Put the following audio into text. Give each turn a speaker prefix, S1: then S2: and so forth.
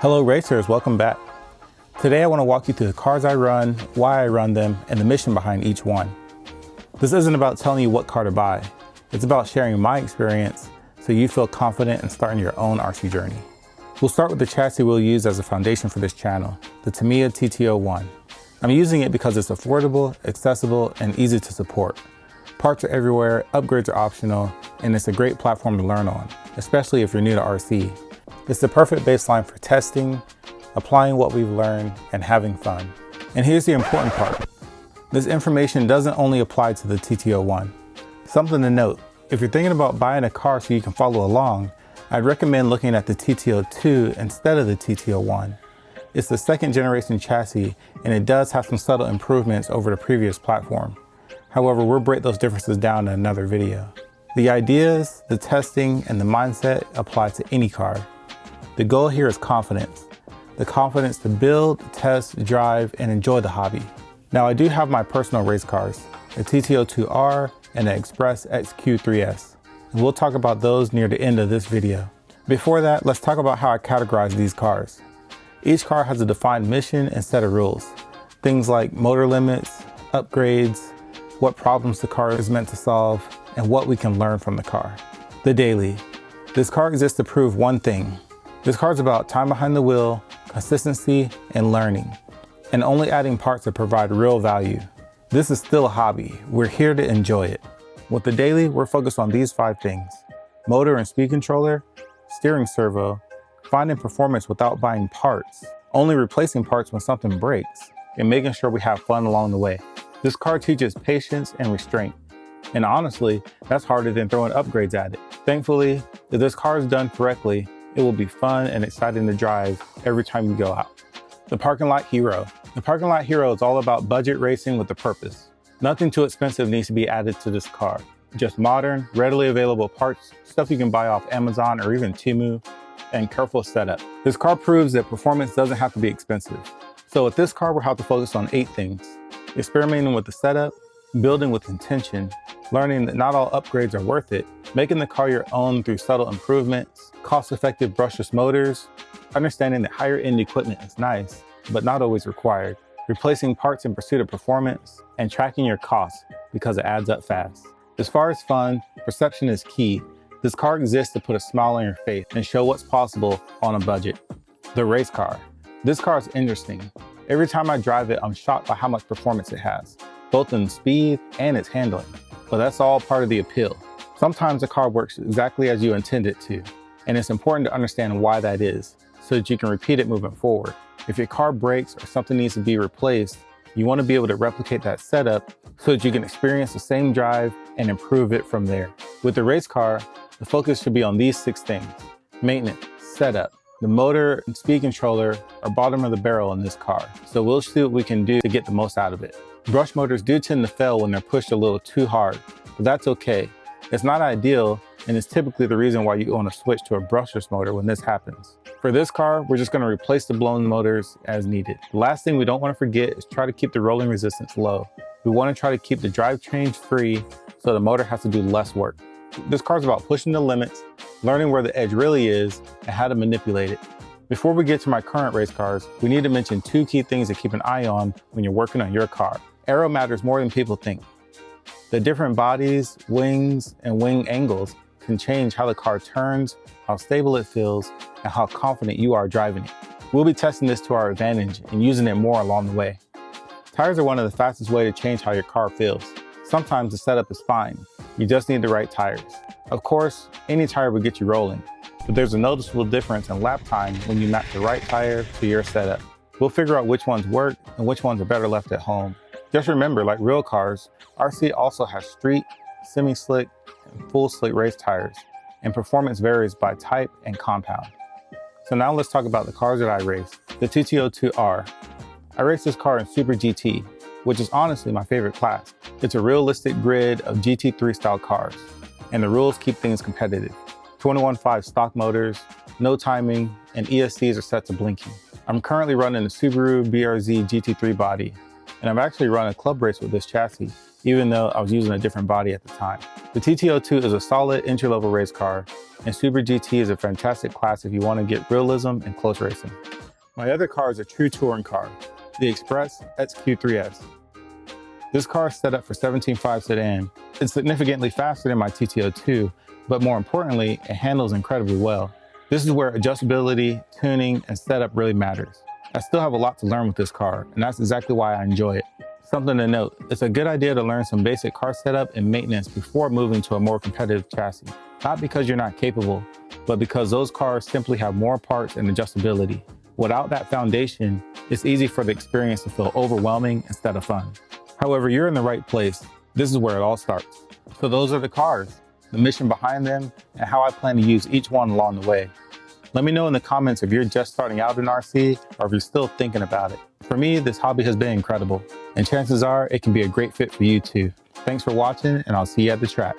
S1: Hello racers, welcome back. Today I want to walk you through the cars I run, why I run them, and the mission behind each one. This isn't about telling you what car to buy. It's about sharing my experience so you feel confident in starting your own RC journey. We'll start with the chassis we'll use as a foundation for this channel, the Tamiya TT01. I'm using it because it's affordable, accessible, and easy to support. Parts are everywhere, upgrades are optional, and it's a great platform to learn on, especially if you're new to RC. It's the perfect baseline for testing, applying what we've learned, and having fun. And here's the important part. This information doesn't only apply to the TT01. Something to note, if you're thinking about buying a car so you can follow along, I'd recommend looking at the TT02 instead of the TT01. It's the second generation chassis, and it does have some subtle improvements over the previous platform. However, we'll break those differences down in another video. The ideas, the testing, and the mindset apply to any car. The goal here is confidence. The confidence to build, test, drive, and enjoy the hobby. Now I do have my personal race cars, the TT02R and the Express XQ3S. And we'll talk about those near the end of this video. Before that, let's talk about how I categorize these cars. Each car has a defined mission and set of rules. Things like motor limits, upgrades, what problems the car is meant to solve, and what we can learn from the car. The daily. This car exists to prove one thing. This car is about time behind the wheel, consistency, and learning, and only adding parts that provide real value. This is still a hobby. We're here to enjoy it. With the daily, we're focused on these 5 things: motor and speed controller, steering servo, finding performance without buying parts, only replacing parts when something breaks, and making sure we have fun along the way. This car teaches patience and restraint. And honestly, that's harder than throwing upgrades at it. Thankfully, if this car is done correctly, it will be fun and exciting to drive every time you go out. The Parking Lot Hero. The Parking Lot Hero is all about budget racing with a purpose. Nothing too expensive needs to be added to this car. Just modern, readily available parts, stuff you can buy off Amazon or even Temu, and careful setup. This car proves that performance doesn't have to be expensive. So with this car, we'll have to focus on 8 things: experimenting with the setup, building with intention, learning that not all upgrades are worth it, making the car your own through subtle improvements, cost-effective brushless motors, understanding that higher-end equipment is nice, but not always required, replacing parts in pursuit of performance, and tracking your costs because it adds up fast. As far as fun, perception is key. This car exists to put a smile on your face and show what's possible on a budget. The race car. This car is interesting. Every time I drive it, I'm shocked by how much performance it has, both in speed and its handling. But that's all part of the appeal. Sometimes the car works exactly as you intend it to, and it's important to understand why that is, so that you can repeat it moving forward. If your car breaks or something needs to be replaced, you want to be able to replicate that setup so that you can experience the same drive and improve it from there. With the race car, the focus should be on these 6 things: maintenance, setup. The motor and speed controller are bottom of the barrel in this car, so we'll see what we can do to get the most out of it. Brush motors do tend to fail when they're pushed a little too hard, but that's okay. It's not ideal, and it's typically the reason why you want to switch to a brushless motor when this happens. For this car, we're just going to replace the blown motors as needed. The last thing we don't want to forget is try to keep the rolling resistance low. We want to try to keep the drivetrain free so the motor has to do less work. This car is about pushing the limits, learning where the edge really is, and how to manipulate it. Before we get to my current race cars, we need to mention 2 key things to keep an eye on when you're working on your car. Aero matters more than people think. The different bodies, wings, and wing angles can change how the car turns, how stable it feels, and how confident you are driving it. We'll be testing this to our advantage and using it more along the way. Tires are one of the fastest ways to change how your car feels. Sometimes the setup is fine. You just need the right tires. Of course, any tire will get you rolling, but there's a noticeable difference in lap time when you match the right tire to your setup. We'll figure out which ones work and which ones are better left at home. Just remember, like real cars, RC also has street, semi-slick, and full slick race tires, and performance varies by type and compound. So now let's talk about the cars that I race. The TT02R. I race this car in Super GT, which is honestly my favorite class. It's a realistic grid of GT3 style cars, and the rules keep things competitive. 21.5 stock motors, no timing, and ESCs are set to blinking. I'm currently running the Subaru BRZ GT3 body, and I've actually run a club race with this chassis, even though I was using a different body at the time. The TT02 is a solid entry-level race car, and Super GT is a fantastic class if you want to get realism and close racing. My other car is a true touring car, the Express XQ3S. This car is set up for 17.5 sedan. It's significantly faster than my TT02, but more importantly, it handles incredibly well. This is where adjustability, tuning, and setup really matters. I still have a lot to learn with this car, and that's exactly why I enjoy it. Something to note, it's a good idea to learn some basic car setup and maintenance before moving to a more competitive chassis. Not because you're not capable, but because those cars simply have more parts and adjustability. Without that foundation, it's easy for the experience to feel overwhelming instead of fun. However, you're in the right place. This is where it all starts. So those are the cars, the mission behind them, and how I plan to use each one along the way. Let me know in the comments if you're just starting out in RC or if you're still thinking about it. For me, this hobby has been incredible, and chances are it can be a great fit for you too. Thanks for watching, and I'll see you at the track.